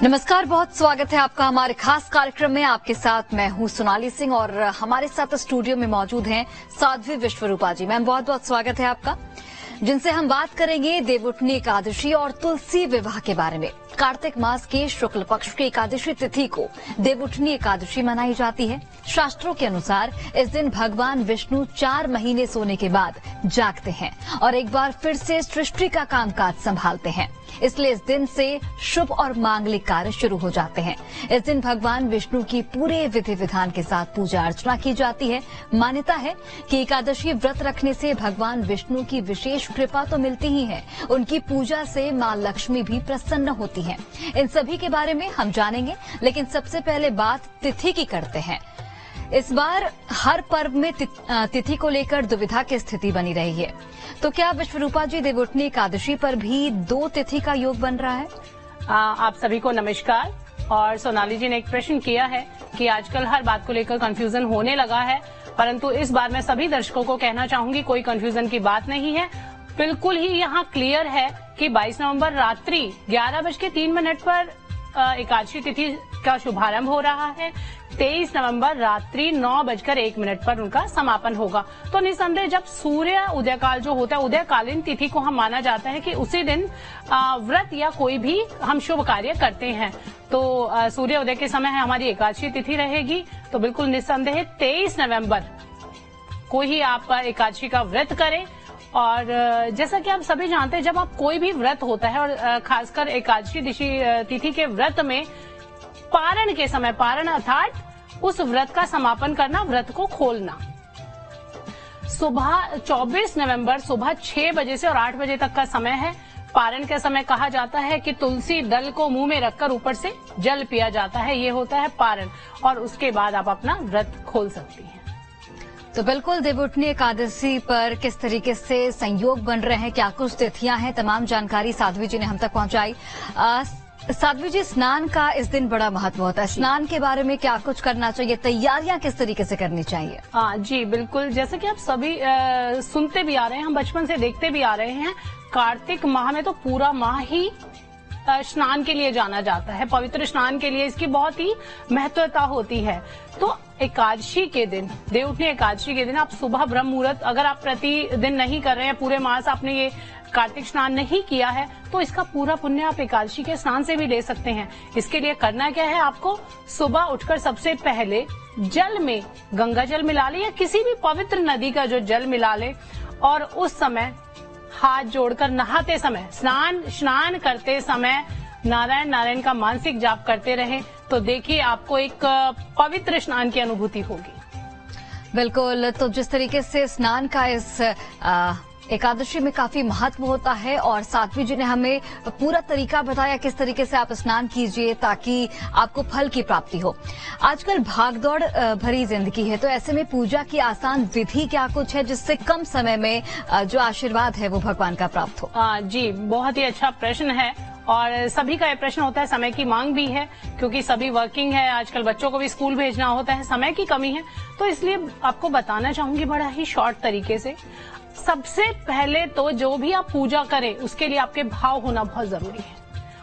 नमस्कार, बहुत स्वागत है आपका हमारे खास कार्यक्रम में। आपके साथ मैं हूं सोनाली सिंह और हमारे साथ स्टूडियो में मौजूद हैं साध्वी विश्वरूपा जी। मैम, बहुत बहुत स्वागत है आपका, जिनसे हम बात करेंगे देवउठनी एकादशी और तुलसी विवाह के बारे में। कार्तिक मास के शुक्ल पक्ष की एकादशी तिथि को देवउठनी एकादशी मनाई जाती है। शास्त्रों के अनुसार इस दिन भगवान विष्णु 4 महीने सोने के बाद जागते हैं और एक बार फिर से सृष्टि का कामकाज संभालते हैं। इसलिए इस दिन से शुभ और मांगलिक कार्य शुरू हो जाते हैं। इस दिन भगवान विष्णु की पूरे विधि विधान के साथ पूजा अर्चना की जाती है। मान्यता है कि एकादशी व्रत रखने से भगवान विष्णु की विशेष कृपा तो मिलती ही है, उनकी पूजा से मां लक्ष्मी भी प्रसन्न होती हैं। इन सभी के बारे में हम जानेंगे, लेकिन सबसे पहले बात तिथि की करते हैं। इस बार हर पर्व में तिथि को लेकर दुविधा की स्थिति बनी रही है, तो क्या विश्वरूपा जी देवउठनी एकादशी पर भी 2 तिथि का योग बन रहा है? आप सभी को नमस्कार। और सोनाली जी ने एक प्रश्न किया है कि आजकल हर बात को लेकर कंफ्यूजन होने लगा है, परंतु इस बार मैं सभी दर्शकों को कहना चाहूंगी कोई कंफ्यूजन की बात नहीं है। बिल्कुल ही यहाँ क्लियर है कि 22 नवंबर रात्रि 11:03 पर एकादशी तिथि का शुभारंभ हो रहा है। 23 नवंबर रात्रि 9:01 पर उनका समापन होगा। तो निसंदेह जब सूर्य उदय काल जो होता है, उदयकालीन तिथि को हम माना जाता है कि उसी दिन व्रत या कोई भी हम शुभ कार्य करते हैं। तो सूर्य उदय के समय हमारी एकादशी तिथि रहेगी। तो बिल्कुल निसंदेह 23 नवंबर को ही आप एकादशी का व्रत करें। और जैसा कि आप सभी जानते हैं, जब आप कोई भी व्रत होता है और खासकर एकादशी तिथि के व्रत में पारण के समय, पारण अर्थात उस व्रत का समापन करना, व्रत को खोलना, सुबह 24 नवंबर सुबह 6 बजे से और 8 बजे तक का समय है। पारण के समय कहा जाता है कि तुलसी दल को मुंह में रखकर ऊपर से जल पिया जाता है, ये होता है पारण। और उसके बाद आप अपना व्रत खोल सकती हैं। तो बिल्कुल देवउठनी एकादशी पर किस तरीके से संयोग बन रहे हैं, क्या कुछ तिथियां हैं, तमाम जानकारी साध्वी जी ने हम तक पहुंचाई। साध्वी जी, स्नान का इस दिन बड़ा महत्व होता है, स्नान के बारे में क्या कुछ करना चाहिए, तैयारियां किस तरीके से करनी चाहिए? जी बिल्कुल, जैसे कि आप सभी सुनते भी आ रहे हैं, हम बचपन से देखते भी आ रहे हैं, कार्तिक माह में तो पूरा माह ही स्नान के लिए जाना जाता है, पवित्र स्नान के लिए इसकी बहुत ही महत्वता होती है। तो एकादशी के दिन, देवउठनी एकादशी के दिन आप सुबह ब्रह्म मुहूर्त, अगर आप प्रतिदिन नहीं कर रहे हैं, पूरे मास आपने ये कार्तिक स्नान नहीं किया है, तो इसका पूरा पुण्य आप एकादशी के स्नान से भी ले सकते हैं। इसके लिए करना क्या है, आपको सुबह उठकर सबसे पहले जल में गंगा जल मिला ले या किसी भी पवित्र नदी का जो जल मिला ले, और उस समय हाथ जोड़कर नहाते समय, स्नान करते समय नारायण नारायण का मानसिक जाप करते रहें। तो देखिए आपको एक पवित्र स्नान की अनुभूति होगी। बिल्कुल, तो जिस तरीके से स्नान का इस एकादशी में काफी महत्व होता है और साध्वी जी ने हमें पूरा तरीका बताया किस तरीके से आप स्नान कीजिए ताकि आपको फल की प्राप्ति हो। आजकल भागदौड़ भरी जिंदगी है, तो ऐसे में पूजा की आसान विधि क्या कुछ है जिससे कम समय में जो आशीर्वाद है वो भगवान का प्राप्त हो? जी, बहुत ही अच्छा प्रश्न है और सभी का ये प्रश्न होता है। समय की मांग भी है क्योंकि सभी वर्किंग है, आजकल बच्चों को भी स्कूल भेजना होता है, समय की कमी है। तो इसलिए आपको बताना चाहूंगी बड़ा ही शॉर्ट तरीके से। सबसे पहले तो जो भी आप पूजा करें उसके लिए आपके भाव होना बहुत जरूरी है।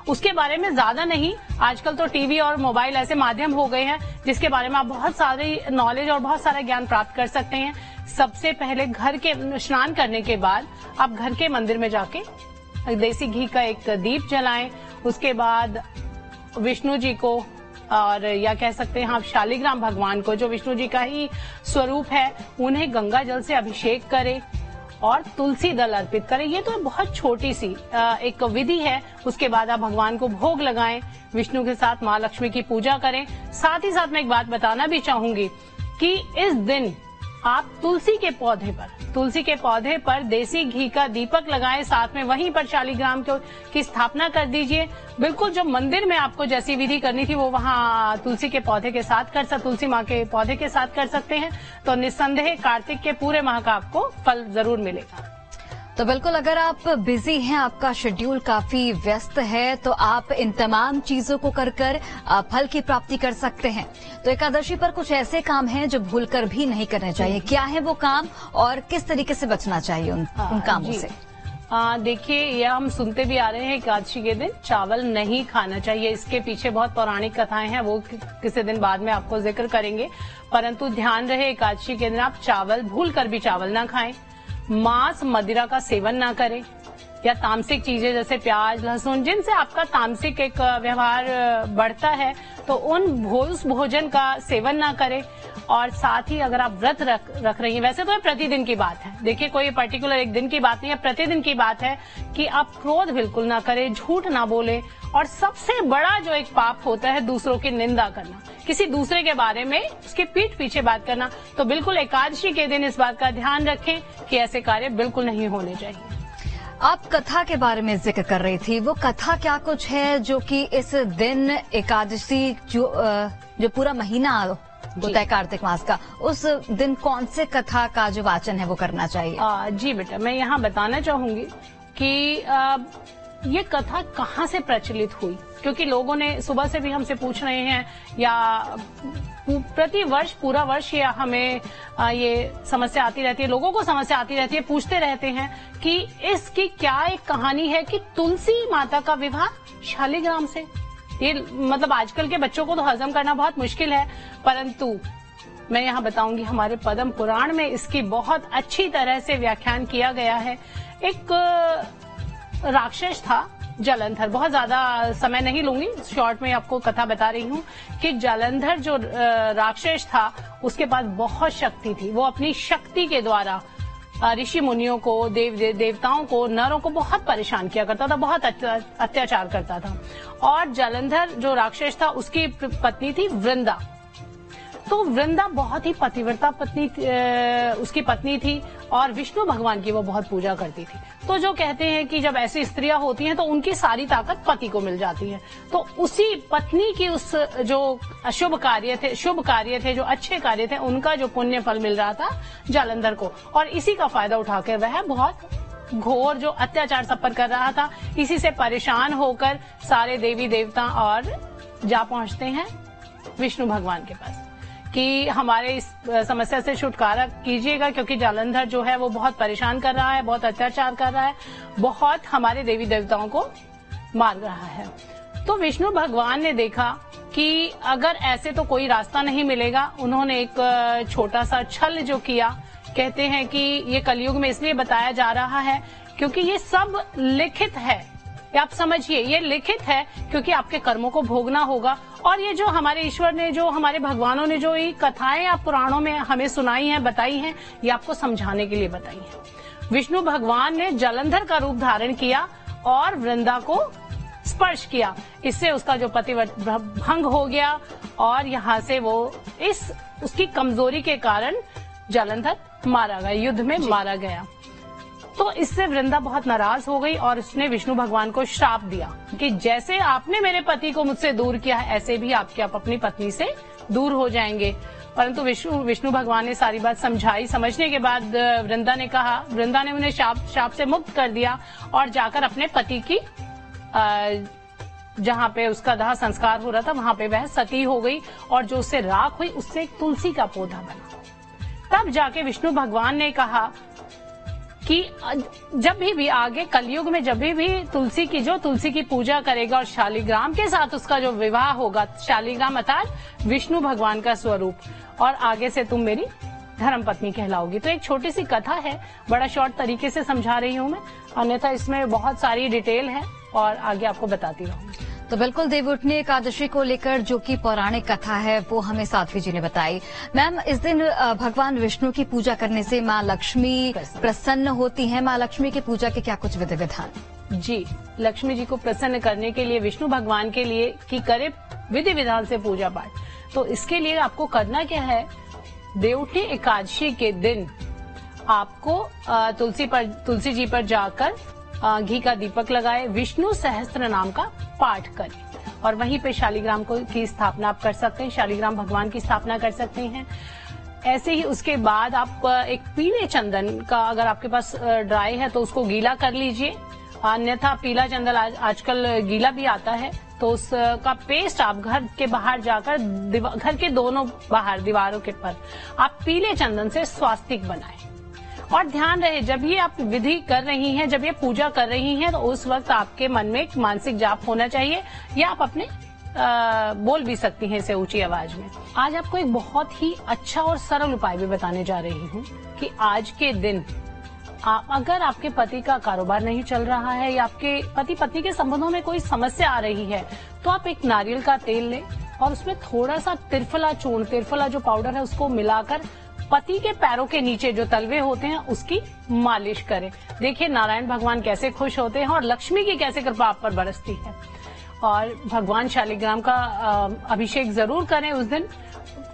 उसके बारे में ज्यादा नहीं, आजकल तो टीवी और मोबाइल ऐसे माध्यम हो गए हैं जिसके बारे में आप बहुत सारी नॉलेज और बहुत सारा ज्ञान प्राप्त कर सकते हैं। सबसे पहले घर के स्नान करने के बाद आप घर के मंदिर में जाके देसी घी का एक दीप जलाएं। उसके बाद विष्णु जी को, और या कह सकते हैं आप शालिग्राम भगवान को, जो विष्णु जी का ही स्वरूप है, उन्हें गंगा जल से अभिषेक करें और तुलसी दल अर्पित करें। ये तो बहुत छोटी सी एक विधि है। उसके बाद आप भगवान को भोग लगाएं, विष्णु के साथ माँ लक्ष्मी की पूजा करें। साथ ही साथ मैं एक बात बताना भी चाहूंगी कि इस दिन आप तुलसी के पौधे पर देसी घी का दीपक लगाएं, साथ में वहीं पर शालिग्राम की स्थापना कर दीजिए। बिल्कुल जो मंदिर में आपको जैसी विधि करनी थी वो वहाँ तुलसी के पौधे के साथ तुलसी माँ के पौधे के साथ कर सकते हैं। तो निस्संदेह कार्तिक के पूरे माह का आपको फल जरूर मिलेगा। तो बिल्कुल, अगर आप बिजी हैं, आपका शेड्यूल काफी व्यस्त है, तो आप इन तमाम चीजों को कर फल की प्राप्ति कर सकते हैं। तो एकादशी पर कुछ ऐसे काम हैं जो भूलकर भी नहीं करने चाहिए। क्या है वो काम और किस तरीके से बचना चाहिए उन कामों से? देखिए, यह हम सुनते भी आ रहे हैं एकादशी के दिन चावल नहीं खाना चाहिए। इसके पीछे बहुत पौराणिक कथाएं हैं, वो किसी दिन बाद में आपको जिक्र करेंगे। परंतु ध्यान रहे, एकादशी के दिन आप चावल भूल कर भी चावल ना खाएं, मांस मदिरा का सेवन ना करें, या तामसिक चीजें जैसे प्याज लहसुन जिनसे आपका तामसिक एक व्यवहार बढ़ता है, तो उस भोजन का सेवन ना करें। और साथ ही अगर आप व्रत रख रही हैं, वैसे तो ये प्रतिदिन की बात है, देखिए कोई पर्टिकुलर एक दिन की बात नहीं है, प्रतिदिन की बात है कि आप क्रोध बिल्कुल ना करें, झूठ ना बोले, और सबसे बड़ा जो एक पाप होता है दूसरों की निंदा करना, किसी दूसरे के बारे में उसके पीठ पीछे बात करना। तो बिल्कुल एकादशी के दिन इस बात का ध्यान रखें कि ऐसे कार्य बिल्कुल नहीं होने चाहिए। आप कथा के बारे में जिक्र कर रही थी, वो कथा क्या कुछ है जो कि इस दिन एकादशी जो पूरा महीना होता है कार्तिक मास का, उस दिन कौन से कथा का जो वाचन है वो करना चाहिए? जी बेटा, मैं यहाँ बताना चाहूंगी कि ये कथा कहाँ से प्रचलित हुई, क्योंकि लोगों ने सुबह से भी हमसे पूछ रहे हैं, या प्रति वर्ष पूरा वर्ष या हमें ये समस्या आती रहती है, लोगों को समस्या आती रहती है, पूछते रहते हैं कि इसकी क्या एक कहानी है कि तुलसी माता का विवाह शालिग्राम से। ये मतलब आजकल के बच्चों को तो हजम करना बहुत मुश्किल है, परंतु मैं यहाँ बताऊंगी हमारे पद्म पुराण में इसकी बहुत अच्छी तरह से व्याख्यान किया गया है। एक राक्षस था जालंधर, बहुत ज्यादा समय नहीं लूंगी, शॉर्ट में आपको कथा बता रही हूँ कि जालंधर जो राक्षस था उसके पास बहुत शक्ति थी। वो अपनी शक्ति के द्वारा ऋषि मुनियों को, देवताओं को, नरों को बहुत परेशान किया करता था, बहुत अत्याचार करता था। और जालंधर जो राक्षस था उसकी पत्नी थी वृंदा। तो वृंदा बहुत ही पतिव्रता पत्नी उसकी पत्नी थी, और विष्णु भगवान की वो बहुत पूजा करती थी। तो जो कहते हैं कि जब ऐसी स्त्रियां होती हैं तो उनकी सारी ताकत पति को मिल जाती है। तो उसी पत्नी की उस जो शुभ कार्य थे, जो अच्छे कार्य थे, उनका जो पुण्य फल मिल रहा था जालंधर को, और इसी का फायदा उठाकर वह बहुत घोर जो अत्याचार सब पर कर रहा था, इसी से परेशान होकर सारे देवी देवता और जा पहुंचते हैं विष्णु भगवान के पास कि हमारे इस समस्या से छुटकारा कीजिएगा, क्योंकि जालंधर जो है वो बहुत परेशान कर रहा है, बहुत अत्याचार कर रहा है, बहुत हमारे देवी देवताओं को मार रहा है। तो विष्णु भगवान ने देखा कि अगर ऐसे तो कोई रास्ता नहीं मिलेगा। उन्होंने एक छोटा सा छल जो किया, कहते हैं कि ये कलयुग में इसलिए बताया जा रहा है क्योंकि ये सब लिखित है, आप समझिए ये लिखित है, क्योंकि आपके कर्मों को भोगना होगा। और ये जो हमारे ईश्वर ने, जो हमारे भगवानों ने जो ये कथाएं आप पुराणों में हमें सुनाई हैं, बताई हैं, ये आपको समझाने के लिए बताई हैं। विष्णु भगवान ने जालंधर का रूप धारण किया और वृंदा को स्पर्श किया, इससे उसका जो पतिव्रत भंग हो गया, और यहाँ से वो उसकी कमजोरी के कारण जालंधर मारा गया, युद्ध में मारा गया। तो इससे वृंदा बहुत नाराज हो गई और उसने विष्णु भगवान को श्राप दिया कि जैसे आपने मेरे पति को मुझसे दूर किया है, ऐसे भी आप अपनी पत्नी से दूर हो जाएंगे। परंतु विष्णु भगवान ने सारी बात समझाई। समझने के बाद वृंदा ने उन्हें श्राप से मुक्त कर दिया और जाकर अपने पति की जहाँ पे उसका दाह संस्कार हो रहा था वहां पे वह सती हो गई, और जो उससे राख हुई उससे एक तुलसी का पौधा बना। तब जाके विष्णु भगवान ने कहा कि जब भी आगे कलयुग में जब भी तुलसी की पूजा करेगा और शालिग्राम के साथ उसका जो विवाह होगा, शालिग्राम अर्थात विष्णु भगवान का स्वरूप, और आगे से तुम मेरी धर्म पत्नी कहलाओगी। तो एक छोटी सी कथा है, बड़ा शॉर्ट तरीके से समझा रही हूँ मैं, अन्यथा इसमें बहुत सारी डिटेल है और आगे आपको बताती रहूंगी। तो बिल्कुल देवउठनी एकादशी को लेकर जो कि पौराणिक कथा है वो हमें साध्वी जी ने बताई। मैम, इस दिन भगवान विष्णु की पूजा करने से माँ लक्ष्मी प्रसन्न होती हैं। माँ लक्ष्मी की पूजा के क्या कुछ विधि विधान? जी, लक्ष्मी जी को प्रसन्न करने के लिए, विष्णु भगवान के लिए कि करे विधि विधान से पूजा पाठ, तो इसके लिए आपको करना क्या है, देवउठनी एकादशी के दिन आपको तुलसी जी पर जाकर घी का दीपक लगाए, विष्णु सहस्त्र नाम का पाठ करें, और वहीं पे शालिग्राम की स्थापना आप कर सकते हैं, शालिग्राम भगवान की स्थापना कर सकते हैं। ऐसे ही उसके बाद आप एक पीले चंदन का, अगर आपके पास ड्राई है तो उसको गीला कर लीजिए, अन्यथा पीला चंदन आजकल गीला भी आता है, तो उसका पेस्ट आप घर के बाहर जाकर, घर के दोनों बाहर दीवारों के पर आप पीले चंदन से स्वास्तिक बनाएं, और ध्यान रहे जब ये आप विधि कर रही हैं, जब ये पूजा कर रही हैं, तो उस वक्त आपके मन में एक मानसिक जाप होना चाहिए, या आप अपने बोल भी सकती हैं इसे ऊंची आवाज में। आज आपको एक बहुत ही अच्छा और सरल उपाय भी बताने जा रही हूँ कि आज के दिन अगर आपके पति का कारोबार नहीं चल रहा है या आपके पति पत्नी के संबंधों में कोई समस्या आ रही है, तो आप एक नारियल का तेल लें और उसमें थोड़ा सा त्रिफला चूर्ण, त्रिफला जो पाउडर है, उसको मिलाकर पति के पैरों के नीचे जो तलवे होते हैं उसकी मालिश करें। देखिए नारायण भगवान कैसे खुश होते हैं और लक्ष्मी की कैसे कृपा आप पर बरसती है। और भगवान शालिग्राम का अभिषेक जरूर करें उस दिन,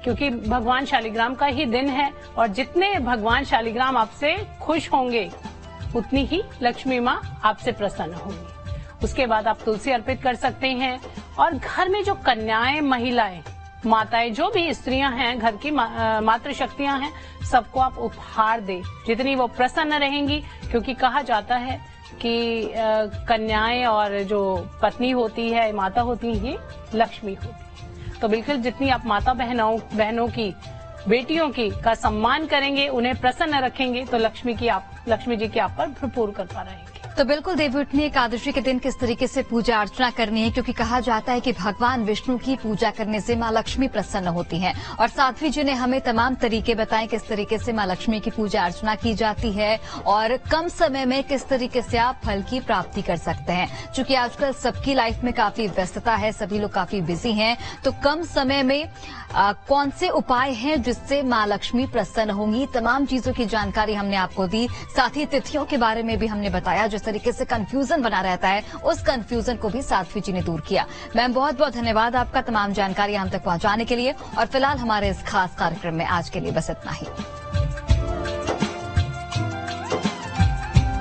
क्योंकि भगवान शालिग्राम का ही दिन है और जितने भगवान शालिग्राम आपसे खुश होंगे उतनी ही लक्ष्मी माँ आपसे प्रसन्न होंगी। उसके बाद आप तुलसी अर्पित कर सकते हैं और घर में जो कन्याएं, महिलाएं, माताएं, जो भी स्त्रियां हैं, घर की मातृशक्तियां हैं, सबको आप उपहार दें जितनी वो प्रसन्न रहेंगी, क्योंकि कहा जाता है कि कन्याएं और जो पत्नी होती है, माता होती है, ये लक्ष्मी होती है। तो बिल्कुल जितनी आप माता बहनों की, बेटियों की का सम्मान करेंगे, उन्हें प्रसन्न रखेंगे, तो लक्ष्मी जी की आप पर भरपूर कृपा रहेगी। तो बिल्कुल देवउठनी एकादशी के दिन किस तरीके से पूजा अर्चना करनी है, क्योंकि कहा जाता है कि भगवान विष्णु की पूजा करने से मां लक्ष्मी प्रसन्न होती हैं। और साध्वी जी ने हमें तमाम तरीके बताए किस तरीके से मां लक्ष्मी की पूजा अर्चना की जाती है और कम समय में किस तरीके से आप फल की प्राप्ति कर सकते हैं। चूंकि आजकल सबकी लाइफ में काफी व्यस्तता है, सभी लोग काफी बिजी हैं, तो कम समय में कौन से उपाय हैं जिससे मां लक्ष्मी प्रसन्न होंगी, तमाम चीजों की जानकारी हमने आपको दी। साथ ही तिथियों के बारे में भी हमने बताया, जिस तरीके से कंफ्यूजन बना रहता है उस कंफ्यूजन को भी साध्वी जी ने दूर किया। मैम बहुत बहुत धन्यवाद आपका तमाम जानकारी हम तक पहुंचाने के लिए। और फिलहाल हमारे इस खास कार्यक्रम में आज के लिए बस इतना ही।